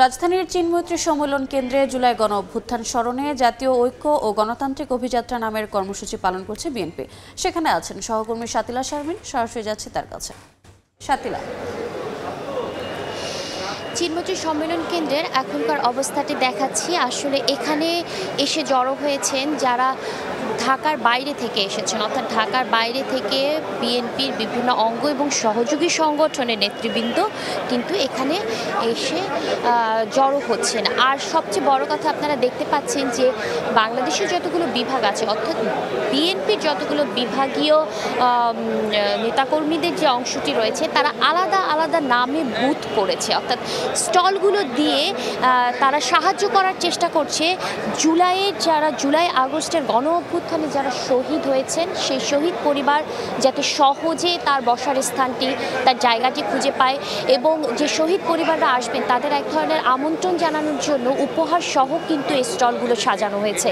রাজধানীর চীনমৈত্রী সম্মেলন কেন্দ্রে জুলাই গণ অভ্যুত্থান স্মরণে জাতীয় ঐক্য ও গণতান্ত্রিক অভিযাত্রা নামের কর্মসূচি পালন করছে বিএনপি। সেখানে আছেন সহকর্মী শাতিলা শারমিন। সরাসরি যাচ্ছে তার কাছে। শাতিলা, চীনমৈত্রী সম্মেলন কেন্দ্রের এখনকার অবস্থাটি দেখাচ্ছি। আসলে এখানে এসে জড়ো হয়েছেন যারা ঢাকার বাইরে থেকে এসেছেন, অর্থাৎ ঢাকার বাইরে থেকে বিএনপির বিভিন্ন অঙ্গ এবং সহযোগী সংগঠনের নেতৃবৃন্দ কিন্তু এখানে এসে জড়ো হচ্ছেন। আর সবচেয়ে বড় কথা, আপনারা দেখতে পাচ্ছেন যে বাংলাদেশের যতগুলো বিভাগ আছে, অর্থাৎ বিএনপির যতগুলো বিভাগীয় নেতাকর্মীদের যে অংশটি রয়েছে তারা আলাদা আলাদা নামে বুথ করেছে, অর্থাৎ স্টলগুলো দিয়ে তারা সাহায্য করার চেষ্টা করছে জুলাই আগস্টের গণ অভ্যুত্থানে যারা শহীদ হয়েছেন সেই শহীদ পরিবার যাতে সহজে তার বসার স্থানটি, তার জায়গাটি খুঁজে পায়, এবং যে শহীদ পরিবাররা আসবেন তাদের এক ধরনের আমন্ত্রণ জানানোর জন্য উপহার সহ কিন্তু এই স্টলগুলো সাজানো হয়েছে।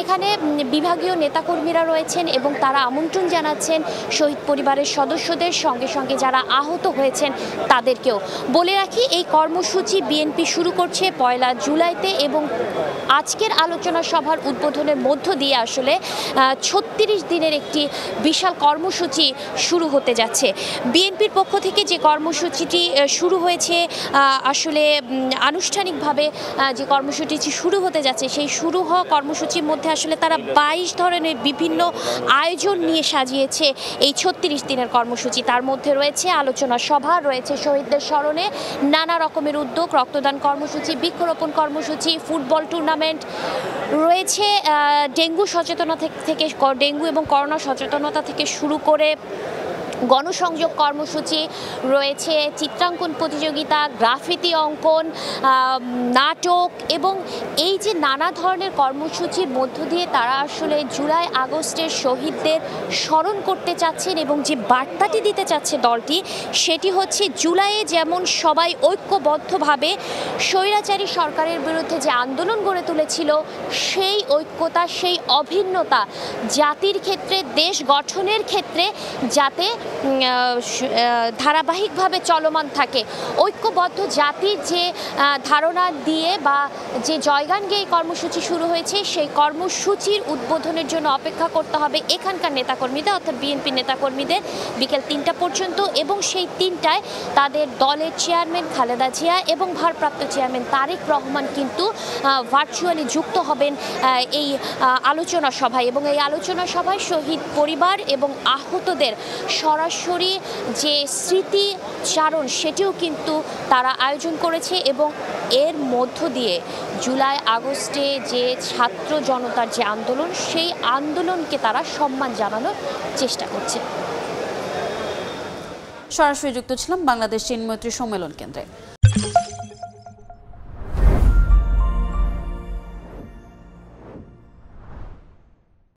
এখানে বিভাগীয় নেতাকর্মীরা রয়েছেন এবং তারা আমন্ত্রণ জানাচ্ছেন শহীদ পরিবারের সদস্যদের, সঙ্গে সঙ্গে যারা আহত হয়েছেন তাদেরকেও। বলে রাখি, এই কর্মসূচি বিএনপি শুরু করছে 1 জুলাইতে এবং আজকের আলোচনা সভার উদ্বোধনের মধ্য দিয়ে আসলে 36 দিনের একটি বিশাল কর্মসূচি শুরু হতে যাচ্ছে। বিএনপির পক্ষ থেকে যে কর্মসূচিটি শুরু হয়েছে, আসলে আনুষ্ঠানিকভাবে যে কর্মসূচিটি শুরু হতে যাচ্ছে সেই শুরু হওয়া কর্মসূচির মধ্যে আসলে তারা 22 ধরনের বিভিন্ন আয়োজন নিয়ে সাজিয়েছে এই 36 দিনের কর্মসূচি। তার মধ্যে রয়েছে আলোচনা সভা, রয়েছে শহীদদের স্মরণে নানা রকমের উদ্যোগ, রক্তদান কর্মসূচি, বৃক্ষরোপণ কর্মসূচি, ফুটবল টুর্নামেন্ট, রয়েছে ডেঙ্গু এবং করোনা সচেতনতা থেকে শুরু করে গণসংযোগ কর্মসূচি, রয়েছে চিত্রাঙ্কন প্রতিযোগিতা, গ্রাফিতি অঙ্কন, নাটক, এবং এই যে নানা ধরনের কর্মসূচির মধ্য দিয়ে তারা আসলে জুলাই আগস্টের শহীদদের স্মরণ করতে চাচ্ছেন এবং যে বার্তাটি দিতে চাচ্ছে দলটি সেটি হচ্ছে জুলাইয়ে যেমন সবাই ঐক্যবদ্ধভাবে স্বৈরাচারী সরকারের বিরুদ্ধে যে আন্দোলন গড়ে তুলেছিল সেই ঐক্যতা, সেই অভিন্নতা জাতির ক্ষেত্রে, দেশ গঠনের ক্ষেত্রে যাতে ধারাবাহিকভাবে চলমান থাকে। ঐক্যবদ্ধ জাতির যে ধারণা দিয়ে বা যে জয়গান গেয়ে এই কর্মসূচি শুরু হয়েছে সেই কর্মসূচির উদ্বোধনের জন্য অপেক্ষা করতে হবে এখানকার নেতাকর্মীদের, অর্থাৎ বিএনপি নেতাকর্মীদের বিকেল 3টা পর্যন্ত, এবং সেই 3টায় তাদের দলের চেয়ারম্যান খালেদা জিয়া এবং ভারপ্রাপ্ত চেয়ারম্যান তারেক রহমান কিন্তু ভার্চুয়ালি যুক্ত হবেন এই আলোচনা সভায়, এবং এই আলোচনা সভায় শহীদ পরিবার এবং আহতদের সরাসরি যে স্মৃতিচারণ সেটিও কিন্তু তারা আয়োজন করেছে, এবং এর মধ্য দিয়ে জুলাই আগস্টে যে ছাত্র জনতার যে আন্দোলন সেই আন্দোলনকে তারা সম্মান জানানোর চেষ্টা করছে। সরাসরি যুক্ত ছিলাম বাংলাদেশ চীনমৈত্রী সম্মেলন কেন্দ্রে।